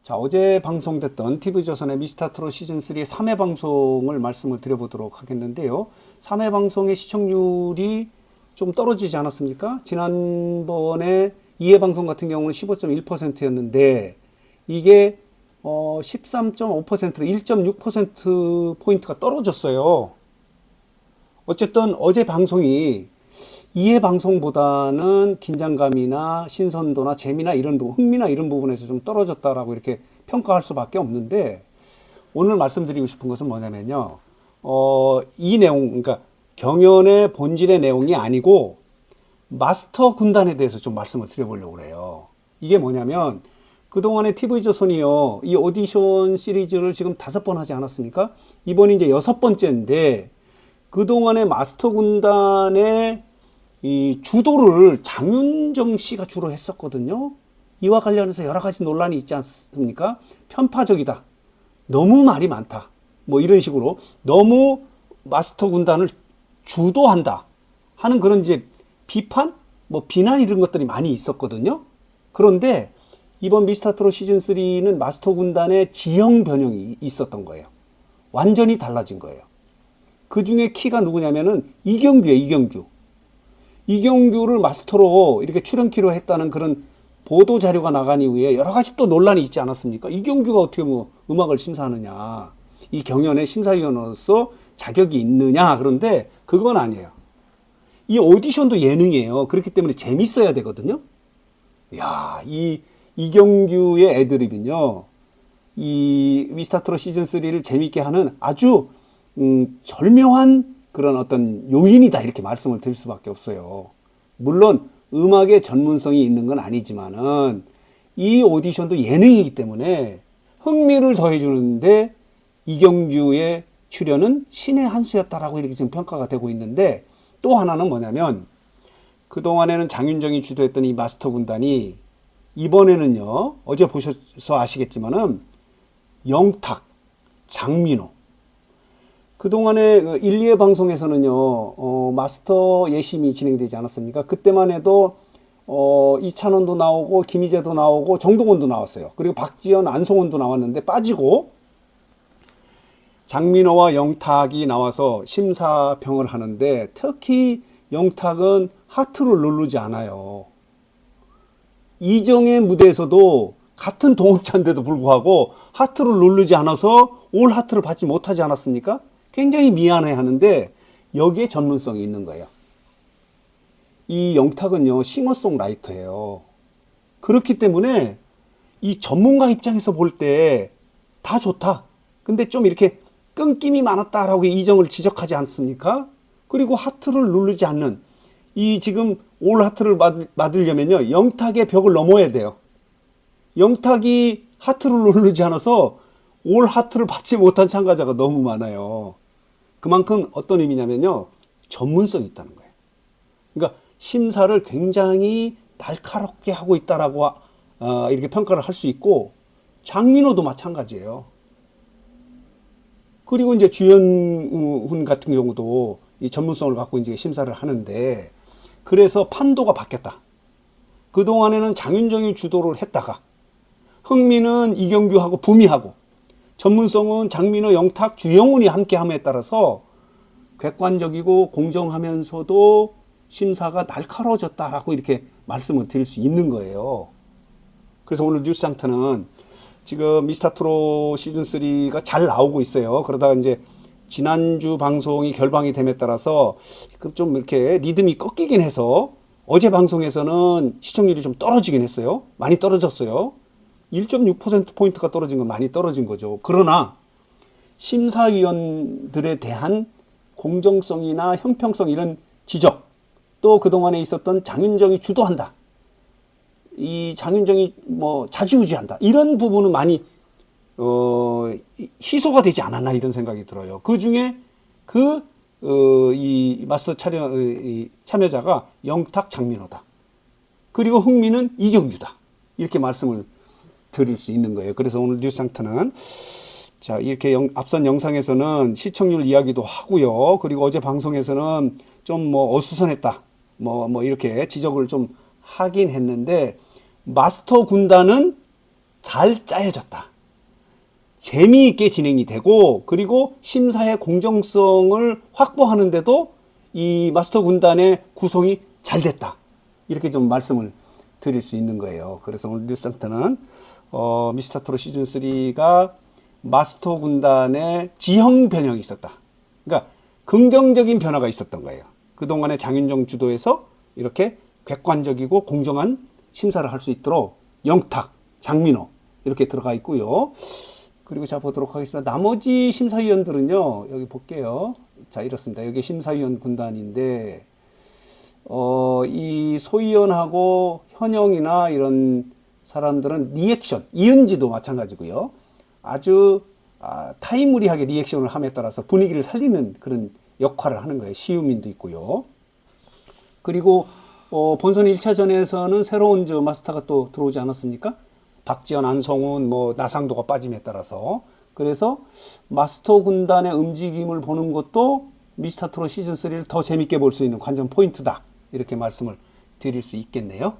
자, 어제 방송됐던 TV조선의 미스터트롯 시즌3 3회 방송을 말씀을 드려보도록 하겠는데요. 3회 방송의 시청률이 좀 떨어지지 않았습니까? 지난번에 2회 방송 같은 경우는 15.1%였는데 이게 13.5%로 1.6%포인트가 떨어졌어요. 어쨌든 어제 방송이 2회 방송보다는 긴장감이나 신선도나 재미나 이런 부분, 흥미나 이런 부분에서 좀 떨어졌다라고 이렇게 평가할 수밖에 없는데, 오늘 말씀드리고 싶은 것은 뭐냐면요. 이 내용, 그러니까 경연의 본질의 내용이 아니고 마스터 군단에 대해서 좀 말씀을 드려보려고 그래요. 이게 뭐냐면 그동안에 TV조선이요, 이 오디션 시리즈를 지금 5번 하지 않았습니까? 이번이 이제 6번째인데 그동안의 마스터 군단의 이 주도를 장윤정 씨가 주로 했었거든요. 이와 관련해서 여러 가지 논란이 있지 않습니까? 편파적이다. 너무 말이 많다. 뭐 이런 식으로 너무 마스터 군단을 주도한다 하는 그런 이제 비판, 뭐 비난 이런 것들이 많이 있었거든요. 그런데 이번 미스터트롯 시즌3는 마스터 군단의 지형 변형이 있었던 거예요. 완전히 달라진 거예요. 그 중에 키가 누구냐면은 이경규예요, 이경규. 이경규를 마스터로 이렇게 출연키로 했다는 그런 보도 자료가 나간 이후에 여러 가지 또 논란이 있지 않았습니까? 이경규가 어떻게 뭐 음악을 심사하느냐, 이 경연의 심사위원으로서 자격이 있느냐. 그런데 그건 아니에요. 이 오디션도 예능이에요. 그렇기 때문에 재밌어야 되거든요. 야, 이 이경규의 애드립은요, 이 미스터트롯 시즌3를 재밌게 하는 아주 절묘한 그런 어떤 요인이다, 이렇게 말씀을 드릴 수밖에 없어요. 물론 음악의 전문성이 있는 건 아니지만은 이 오디션도 예능이기 때문에 흥미를 더해주는데 이경규의 출연은 신의 한 수였다라고 이렇게 지금 평가가 되고 있는데, 또 하나는 뭐냐면 그동안에는 장윤정이 주도했던 이 마스터 군단이 이번에는요, 어제 보셔서 아시겠지만은 영탁, 장민호, 그동안에 1, 2회 방송에서는요, 마스터 예심이 진행되지 않았습니까? 그때만 해도 이찬원도 나오고 김희재도 나오고 정동원도 나왔어요. 그리고 박지현, 안송원도 나왔는데 빠지고 장민호와 영탁이 나와서 심사평을 하는데, 특히 영탁은 하트를 누르지 않아요. 이정의 무대에서도 같은 동업자인데도 불구하고 하트를 누르지 않아서 올 하트를 받지 못하지 않았습니까? 굉장히 미안해 하는데 여기에 전문성이 있는 거예요. 이 영탁은요, 싱어송라이터예요. 그렇기 때문에 이 전문가 입장에서 볼 때 다 좋다. 근데 좀 이렇게 끊김이 많았다라고 이정을 지적하지 않습니까? 그리고 하트를 누르지 않는, 이 지금 올 하트를 받으려면요, 영탁의 벽을 넘어야 돼요. 영탁이 하트를 누르지 않아서 올 하트를 받지 못한 참가자가 너무 많아요. 그만큼 어떤 의미냐면요, 전문성이 있다는 거예요. 그러니까 심사를 굉장히 날카롭게 하고 있다라고 이렇게 평가를 할 수 있고, 장민호도 마찬가지예요. 그리고 이제 주연훈 같은 경우도 이 전문성을 갖고 이제 심사를 하는데, 그래서 판도가 바뀌었다. 그동안에는 장윤정이 주도를 했다가 흥미는 이경규하고 부미하고 전문성은 장민호, 영탁, 주영훈이 함께함에 따라서 객관적이고 공정하면서도 심사가 날카로워졌다라고 이렇게 말씀을 드릴 수 있는 거예요. 그래서 오늘 뉴스장터는 지금 미스터트롯 시즌3가 잘 나오고 있어요. 그러다가 이제 지난주 방송이 결방이 됨에 따라서 좀 이렇게 리듬이 꺾이긴 해서 어제 방송에서는 시청률이 좀 떨어지긴 했어요. 많이 떨어졌어요. 1.6%포인트가 떨어진 건 많이 떨어진 거죠. 그러나 심사위원들에 대한 공정성이나 형평성 이런 지적, 또 그동안에 있었던 장윤정이 주도한다, 이 장윤정이 뭐 좌지우지한다, 이런 부분은 많이 희소가 되지 않았나 이런 생각이 들어요. 그 중에 이 마스터 참여자가 영탁, 장민호다. 그리고 흥미는 이경규다. 이렇게 말씀을 드릴 수 있는 거예요. 그래서 오늘 뉴스상터는 자, 이렇게 앞선 영상에서는 시청률 이야기도 하고요. 그리고 어제 방송에서는 좀 뭐 어수선했다, 뭐 이렇게 지적을 좀 하긴 했는데, 마스터 군단은 잘 짜여졌다. 재미있게 진행이 되고, 그리고 심사의 공정성을 확보하는데도 이 마스터 군단의 구성이 잘 됐다. 이렇게 좀 말씀을 드릴 수 있는 거예요. 그래서 오늘 뉴스센터는 미스터트롯 시즌3가 마스터 군단의 지형 변형이 있었다. 그러니까 긍정적인 변화가 있었던 거예요. 그동안의 장윤정 주도에서 이렇게 객관적이고 공정한 심사를 할 수 있도록 영탁, 장민호 이렇게 들어가 있고요. 그리고 자 보도록 하겠습니다. 나머지 심사위원들은요. 여기 볼게요. 자 이렇습니다. 여기 심사위원 군단인데 이 소위원하고 현영이나 이런 사람들은 리액션, 이은지도 마찬가지고요. 아주 타이무리하게 리액션을 함에 따라서 분위기를 살리는 그런 역할을 하는 거예요. 시우민도 있고요. 그리고 본선 1차전에서는 새로운 마스터가 또 들어오지 않았습니까? 박지현, 안성훈, 나상도가 빠짐에 따라서. 그래서 마스터 군단의 움직임을 보는 것도 미스터트롯 시즌3를 더 재밌게 볼 수 있는 관전 포인트다. 이렇게 말씀을 드릴 수 있겠네요.